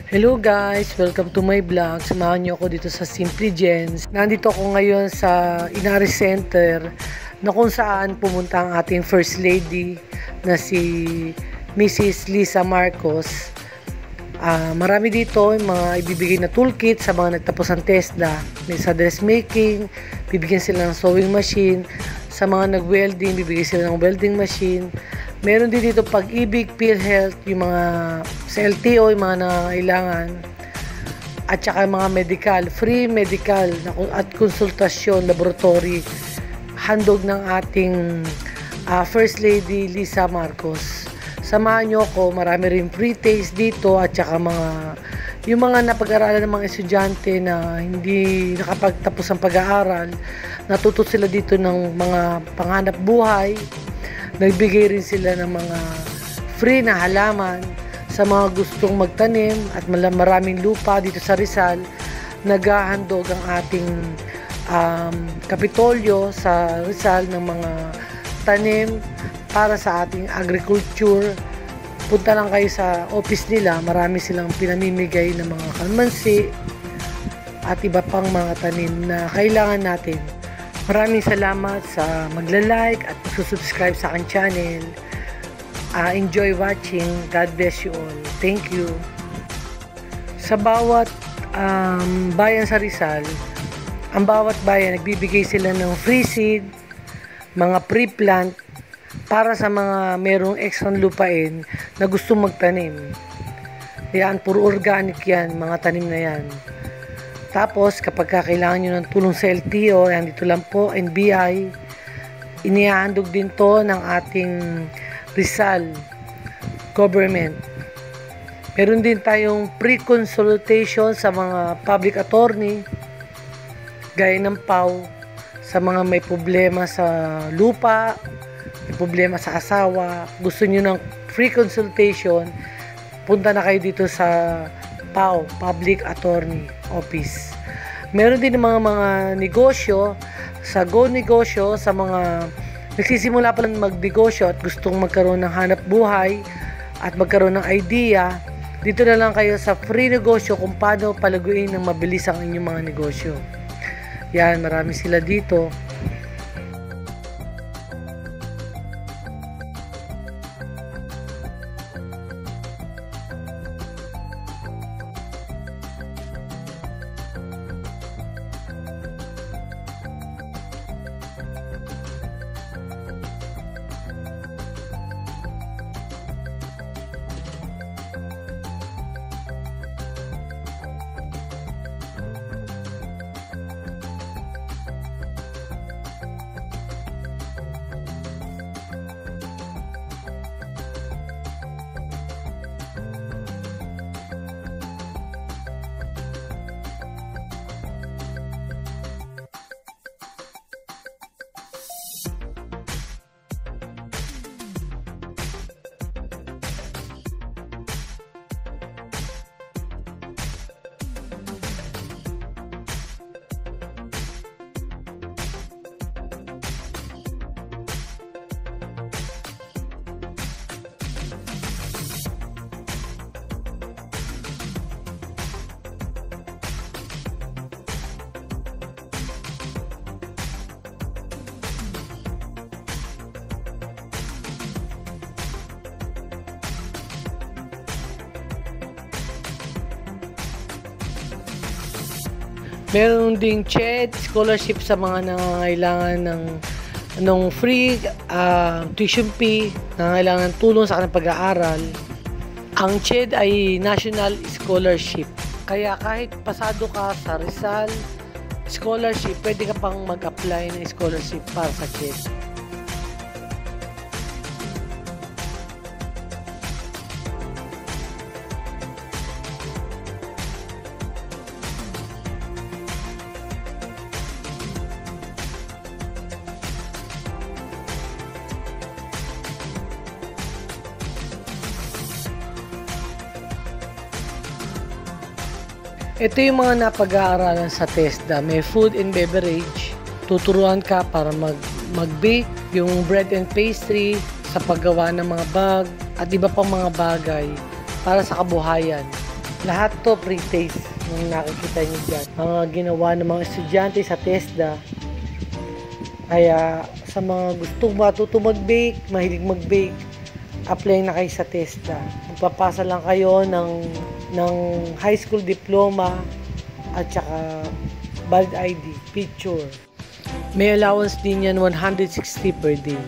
Hello guys! Welcome to my vlog. Samahan niyo ako dito sa Simply Gens. Nandito ako ngayon sa Inari Center na kung saan pumunta ang ating First Lady na si Mrs. Lisa Marcos. Marami dito yung mga ibibigay na toolkit sa mga nagtapos ng TESDA. May sa dressmaking, bibigyan sila ng sewing machine. Sa mga nag-welding, bibigyan sila ng welding machine. Meron din dito Pag-ibig, PhilHealth, yung mga sa LTO, yung mga nangangailangan. At saka mga medical, free medical at konsultasyon, laboratory. Handog ng ating First Lady Lisa Marcos. Samahan nyo ako, marami rin free taste dito at saka yung mga napag-aralan ng mga estudyante na hindi nakapagtapos ng pag-aaral, natuto sila dito ng mga panghanap buhay. Nagbigay rin sila ng mga free na halaman sa mga gustong magtanim at maraming lupa dito sa Rizal. Naghahandog ang ating Kapitolyo sa Rizal ng mga tanim para sa ating agriculture. Punta lang kayo sa office nila, marami silang pinamimigay ng mga kalmansi at iba pang mga tanim na kailangan natin. Maraming salamat sa magla-like at subscribe sa aking channel. Enjoy watching. God bless you all. Thank you. Sa bawat bayan sa Rizal, ang bawat bayan nagbibigay sila ng free seed, mga pre-plant para sa mga merong extra lupain na gusto magtanim. Yan, puro organic yan, mga tanim na yan. Tapos, kapag kailangan nyo ng tulong sa LTO, yan dito lang po, NBI, inihahandog din to ng ating Rizal government. Meron din tayong pre-consultation sa mga public attorney, gaya ng PAW, sa mga may problema sa lupa, may problema sa asawa, gusto nyo ng free consultation, punta na kayo dito sa PAW, Public Attorney Office. Meron din mga negosyo sa Go Negosyo, sa mga nagsisimula pa lang magnegosyo at gustong magkaroon ng hanap buhay at magkaroon ng idea. Dito na lang kayo sa free negosyo kung paano palaguin ng mabilis ang inyong mga negosyo. Yan, marami sila dito. Meron ding CHED scholarship sa mga nangangailangan ng free tuition fee, nangangailangan ng tulong sa kanilang pag-aaral. Ang CHED ay National Scholarship. Kaya kahit pasado ka sa Rizal Scholarship, pwede ka pang mag-apply ng scholarship para sa CHED. Ito yung mga napag-aaralan sa TESDA. May food and beverage. Tuturuan ka para mag-bake, yung bread and pastry, sa paggawa ng mga bag, at iba pang mga bagay para sa kabuhayan. Lahat to pre-taste nung nakikita nyo dyan. Mga ginawa ng mga estudyante sa TESDA. Kaya sa mga gustong matutong mag-bake, mahilig mag-bake, apply na kayo sa TESDA. Magpapasa lang kayo ng high school diploma at saka valid ID, picture. May allowance din yan 160 per day.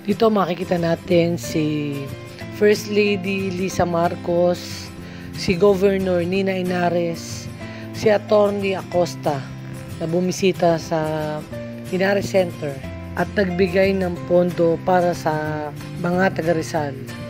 Dito makikita natin si First Lady Lisa Marcos, si Governor Nina Inares, si Attorney Acosta na bumisita sa Inares Center at nagbigay ng pondo para sa mga taga Rizal.